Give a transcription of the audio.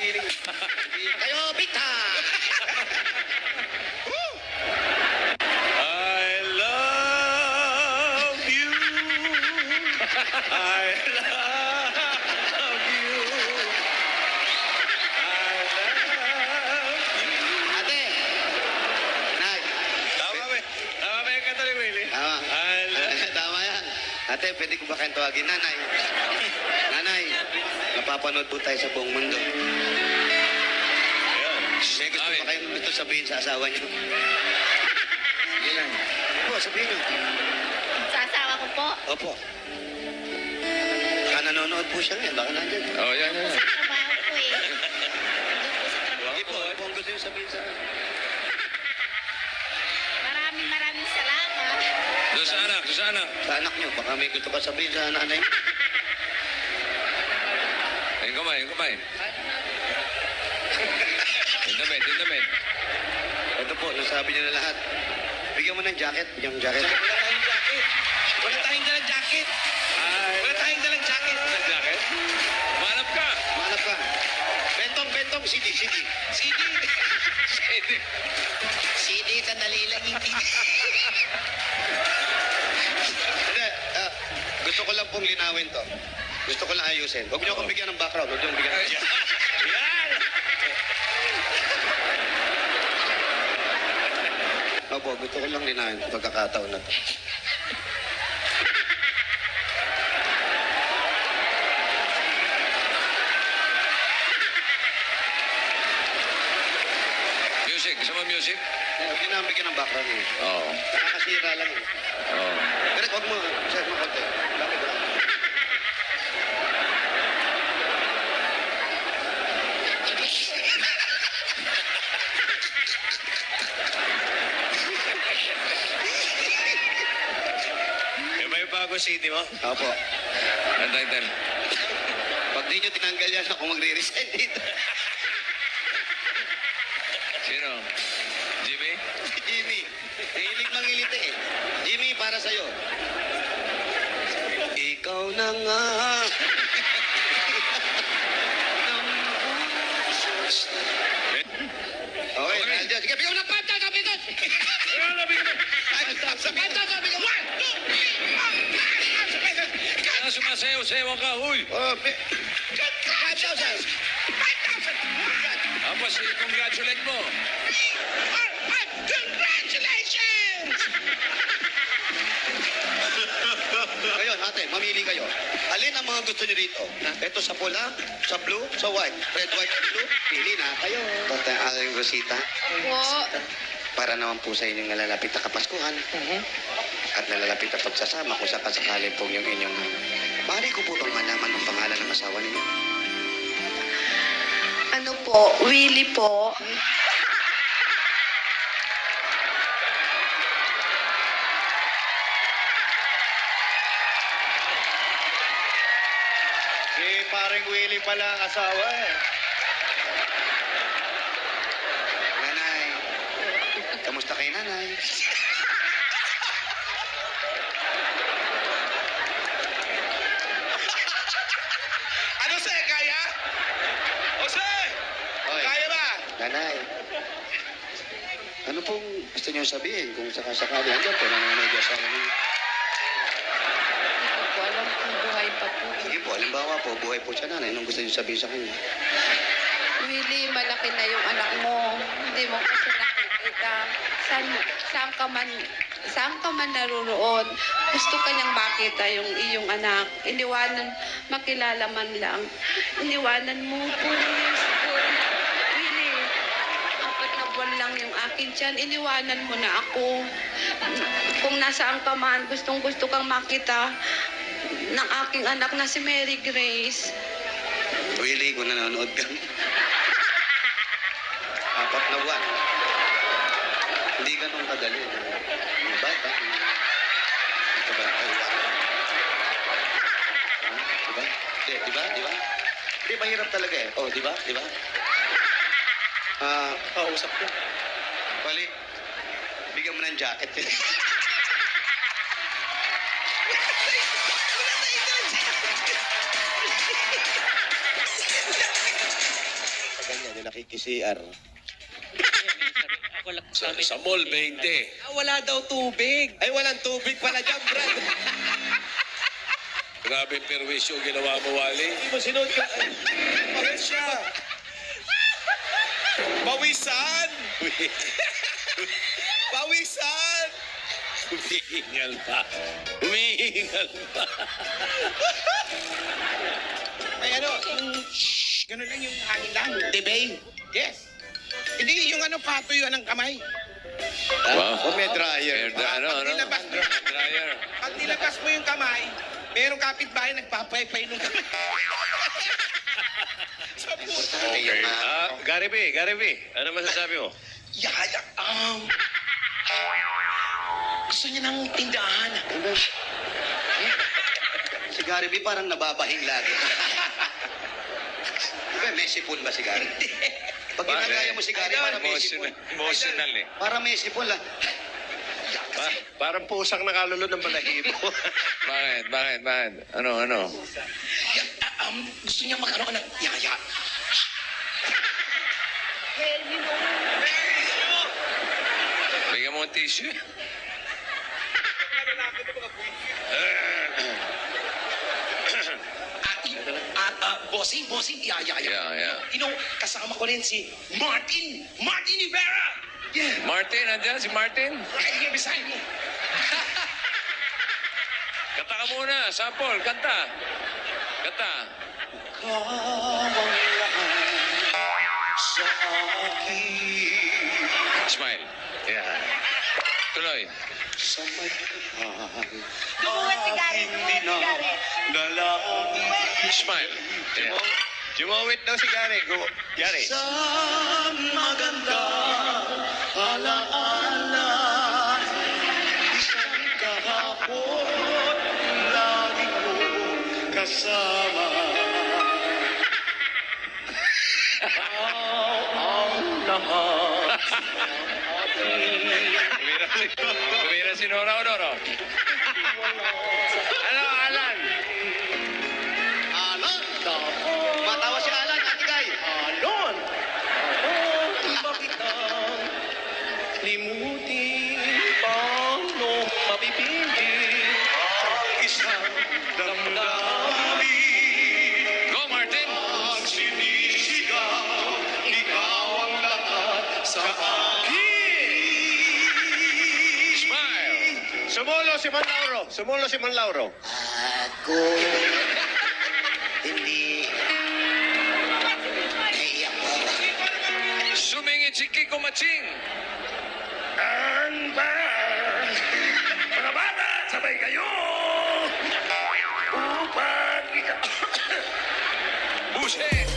Kayo, Bita! I love you. I love you. I love you. Ate! Nay! Tama ba? Tama ba yung kanta ni Willie? Tama. I love Tama yan. Ate, pwede ko ba kayong tawagin? Nanay. Nanay, napapanood po tayo sa buong mundo. Ayun. May gusto ba kayong gusto sabihin sa asawa niyo? Sige lang. Opo, sabihin niyo. Sa asawa ko po. Opo. Nanonood po siya ngayon. Baka nandyan. Oh, yan. Sa trabaho ko eh. Doon po sa trabaho. Sige po, ano po ang gusto niyo sabihin sa akin? Maraming salamat. Doon sa anak, doon sa anak. Sa anak niyo. Baka may gusto ka sabihin sa nanay niyo. Yung kamay, yung kamay. Yung damit. Ito po, nasabi niyo na lahat. Bigyan mo ng jacket. Bigyan mo ng jacket. Wala tayong dalang jacket. Ay, Wala tayong dalang jacket. jacket. Manap ka. Manap ka. Bentong, CD. CD. CD, sandali lang yung CD. Hindi, gusto ko lang pong linawin to. Gusto ko lang ayusin. Huwag niyo akong bigyan ng background. Huwag niyo akong bigyan ng Yan! Opo, gusto ko lang linawin ito pagkakataon na to. Music, gusto mo music? Huwag niyo na akong bigyan ng background eh. Oo. Nakakasira lang eh. Oo. Pero huwag mo, set mo konti. Bakit ba? Yung ba yung bago CD mo? Opo. Ang title. Pag di niyo tinanggal yan, ako magre-resign dito. Sino? Jimmy? Jimmy, hilig mangiliti eh. Jimmy, para sa'yo. Ikaw na nga. Okay, dahil dyan. Sige, bigyan mo ng panta, sabi ko! Panta, sabi ko! 1, 2, 3, 4! Kaya sumasayaw-sayaw ka, huy! Oh, 5,000! Tapos, congratulate mo. Congratulations! Ngayon, ate, mamili kayo. Alin ang mga gusto niyo rito? Ito sa pula, sa blue, sa white. Red, white, and blue. Pili na kayo. Ito ang aking Rosita. Po. Para naman po sa inyong nalalapit na Kapaskuhan. At nalalapit na pagsasama kung sakasakali po yung inyong... Maaari ko po bang malaman ang pangalan ng asawa ninyo? Ano po? Willie po. Parang Willie pala ang asawa eh. Nanay. Kamusta kay nanay? Ano sir, kaya? Jose! Oy, Kaya ba? nanay. Ano pong gusto niyo sabihin kung sakasakali hanggang po nanonood yung asawa ninyo? Hindi ko alam kung buhay pa po. Sige po, halimbawa po, buhay po siya nanay. Anong gusto niyo sabihin sa kanya? Willie, malaki na yung anak mo. Hindi mo kasi nakikita. Saan ka man naroon, gusto ka niyang makita yung iyong anak. Iniwanan, makilala man lang. Iniwanan mo, please. Willie, 4 na buwan lang yung akin tiyan. Iniwanan mo na ako. Kung nasaan ka man, gustong-gusto kang makita ng aking anak na si Mary Grace. Willie, kung nanonood ka. 4 na buwan. Hindi ganun kadali. Yung bata. Ito ba? Diba? Diba? Hindi, mahirap talaga eh. Oh, diba? Diba? Usap ko. Pali, bigyan mo ng jacket eh. Ganyan, yung nakikisiar. Ako lang Sa mall, 20. wala daw tubig. Ay, walang tubig pala dyan, Brad. Grabe perwisyo ginawa mo, Wally. Hindi mo sinunod ka. Pawis siya. Pawisan! Pawisan! Humihingal pa. Humihingal pa. Ay ano, ganun lang yung hangin lang. Debay. Yes. Hindi yung ano, patuyuan ng kamay. Wow. O may dryer. Ano? Nilabas mo, Dryer. pag nilabas mo yung kamay, merong kapitbahay nagpapaypay nung kamay. Sa puta. Okay. Gary B, ano masasabi mo? Yaya, gusto niya ng tindahan. Si Gary B parang nababahing lagi. Diba, Messi-pool ba si Gary? Pag ginagaya mo si Gary, parang Messi-pool. Emotional eh. Parang Messi-pool ah. Parang pusang nakalulod ng balahibo. Bakit? Ano? Gusto niya magkaroon ng yaya. Bigyan mo ng tissue. Bossing, yaya. Yeah. You know, kasama ko rin si Martin Rivera. Yeah. Martin, andyan si Martin. Right here beside me. Kanta ka muna, sample, kanta. Kanta. Smile. Yeah. Tuloy. Duet si Gary, Smile. Yeah. Jumawit daw si Gary. Gary. Sa maganda alaala, isang kahapon lagi ko kasama. Ang lahat Tumira si Nora Honoro. Ano, Alan? Alan! Matawa si Alan, Ate Guy. Alon! Bakit ang limutin paano mapipigil ang isang damdamin? Go, Martin. Ang sinisigaw, ikaw ang lahat sa akin. Smile. Sumulo si Manlauro. Ako hindi naiyak ko. Sumingit si Kiko Maching. Mga bata, sabay kayo! Upang Buset.